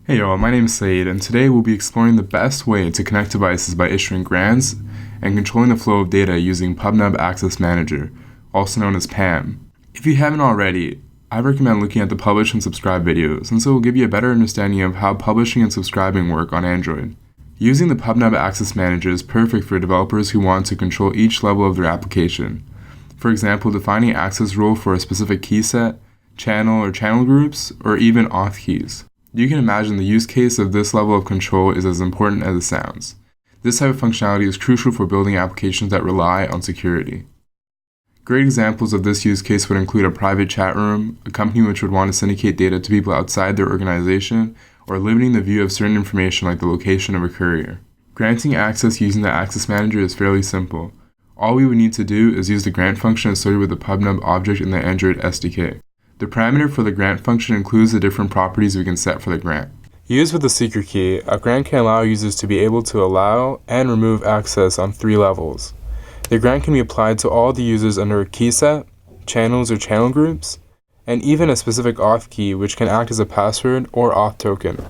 Hey y'all, my name is Saeed, and today we'll be exploring the best way to connect devices by issuing grants and controlling the flow of data using PubNub Access Manager, also known as PAM. If you haven't already, I recommend looking at the publish and subscribe video, since it will give you a better understanding of how publishing and subscribing work on Android. Using the PubNub Access Manager is perfect for developers who want to control each level of their application. For example, defining access rule for a specific key set, channel or channel groups, or even auth keys. You can imagine the use case of this level of control is as important as it sounds. This type of functionality is crucial for building applications that rely on security. Great examples of this use case would include a private chat room, a company which would want to syndicate data to people outside their organization, or limiting the view of certain information like the location of a courier. Granting access using the Access Manager is fairly simple. All we would need to do is use the grant function associated with the PubNub object in the Android SDK. The parameter for the grant function includes the different properties we can set for the grant. Used with the secret key, a grant can allow users to be able to allow and remove access on 3 levels. The grant can be applied to all the users under a key set, channels or channel groups, and even a specific auth key which can act as a password or auth token.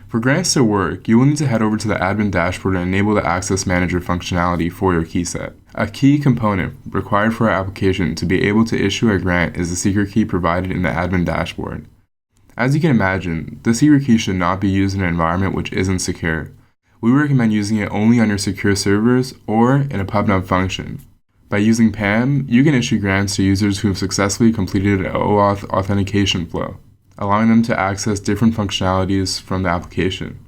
For grants to work, you will need to head over to the admin dashboard and enable the Access Manager functionality for your key set. A key component required for our application to be able to issue a grant is the secret key provided in the admin dashboard. As you can imagine, the secret key should not be used in an environment which isn't secure. We recommend using it only on your secure servers or in a PubNub function. By using PAM, you can issue grants to users who have successfully completed an OAuth authentication flow, allowing them to access different functionalities from the application.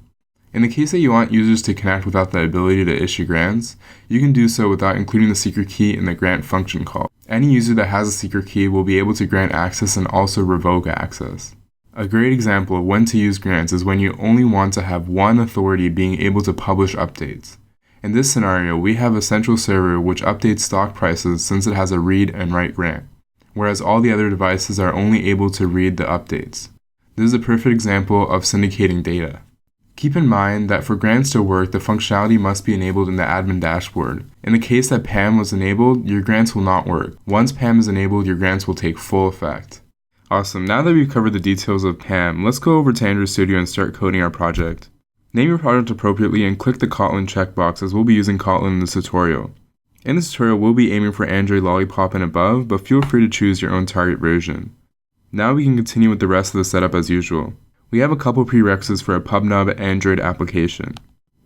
In the case that you want users to connect without the ability to issue grants, you can do so without including the secret key in the grant function call. Any user that has a secret key will be able to grant access and also revoke access. A great example of when to use grants is when you only want to have one authority being able to publish updates. In this scenario, we have a central server which updates stock prices since it has a read and write grant, whereas all the other devices are only able to read the updates. This is a perfect example of syndicating data. Keep in mind that for grants to work, the functionality must be enabled in the admin dashboard. In the case that PAM was enabled, your grants will not work. Once PAM is enabled, your grants will take full effect. Awesome, now that we've covered the details of PAM, let's go over to Android Studio and start coding our project. Name your project appropriately and click the Kotlin checkbox as we'll be using Kotlin in this tutorial. In this tutorial, we'll be aiming for Android Lollipop and above, but feel free to choose your own target version. Now we can continue with the rest of the setup as usual. We have a couple prerequisites for a PubNub Android application.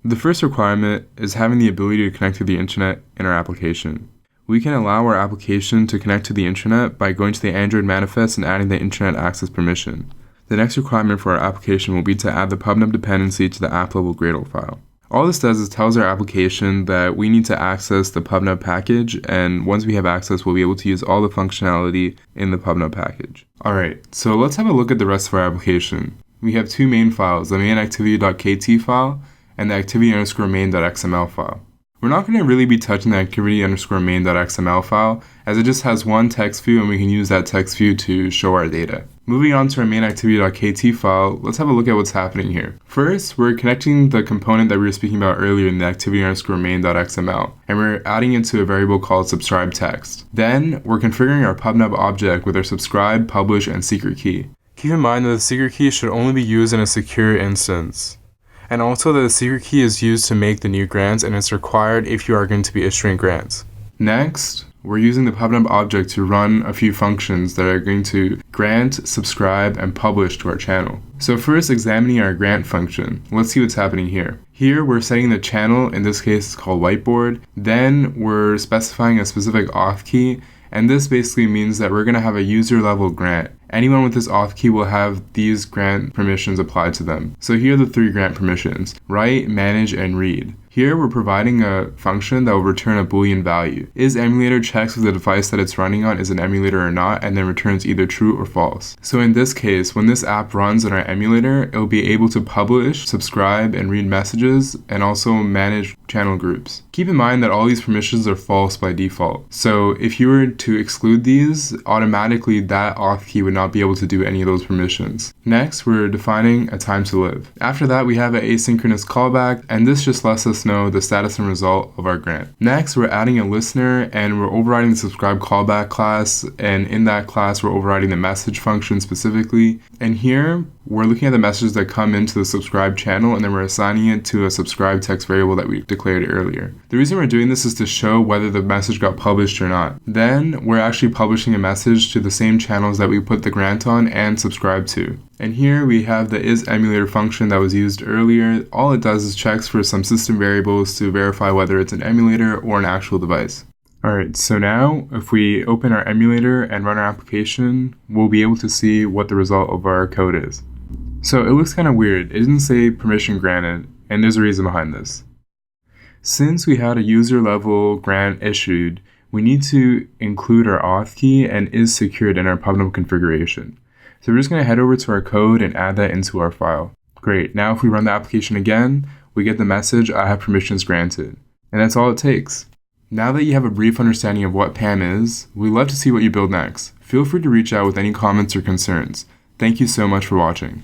The first requirement is having the ability to connect to the internet in our application. We can allow our application to connect to the internet by going to the Android manifest and adding the internet access permission. The next requirement for our application will be to add the PubNub dependency to the app-level Gradle file. All this does is tells our application that we need to access the PubNub package, and once we have access, we'll be able to use all the functionality in the PubNub package. Alright, so let's have a look at the rest of our application. We have 2 main files, the main activity.kt file and the activity_main.xml file. We're not going to really be touching the activity_main.xml file, as it just has one text view and we can use that text view to show our data. Moving on to our main activity.kt file, let's have a look at what's happening here. First, we're connecting the component that we were speaking about earlier in the activity_main.xml, and we're adding it to a variable called subscribe text. Then, we're configuring our PubNub object with our subscribe, publish, and secret key. Keep in mind that the secret key should only be used in a secure instance, and also that the secret key is used to make the new grants and it's required if you are going to be issuing grants. Next, we're using the PubNub object to run a few functions that are going to grant, subscribe, and publish to our channel. So first, examining our grant function. Let's see what's happening here. Here, we're setting the channel, in this case it's called whiteboard. Then we're specifying a specific auth key, and this basically means that we're going to have a user level grant. Anyone with this auth key will have these grant permissions applied to them. So here are the 3 grant permissions: write, manage, and read. Here we're providing a function that will return a Boolean value. Is emulator checks if the device that it's running on is an emulator or not, and then returns either true or false. So in this case, when this app runs on our emulator, it will be able to publish, subscribe, and read messages, and also manage channel groups. Keep in mind that all these permissions are false by default. So if you were to exclude these, automatically that auth key would not be able to do any of those permissions. Next, we're defining a time to live. After that, we have an asynchronous callback, and this just lets us us know the status and result of our grant. Next, we're adding a listener and we're overriding the subscribe callback class, and in that class we're overriding the message function specifically. And here we're looking at the messages that come into the subscribe channel, and then we're assigning it to a subscribe text variable that we declared earlier. The reason we're doing this is to show whether the message got published or not. Then we're actually publishing a message to the same channels that we put the grant on and subscribe to. And here we have the isEmulator function that was used earlier. All it does is checks for some system variables to verify whether it's an emulator or an actual device. Alright, so now if we open our emulator and run our application, we'll be able to see what the result of our code is. So it looks kind of weird. It doesn't say permission granted, and there's a reason behind this. Since we had a user level grant issued, we need to include our auth key and is secured in our PubNub configuration. So we're just going to head over to our code and add that into our file. Great, now if we run the application again, we get the message, I have permissions granted. And that's all it takes. Now that you have a brief understanding of what PAM is, we'd love to see what you build next. Feel free to reach out with any comments or concerns. Thank you so much for watching.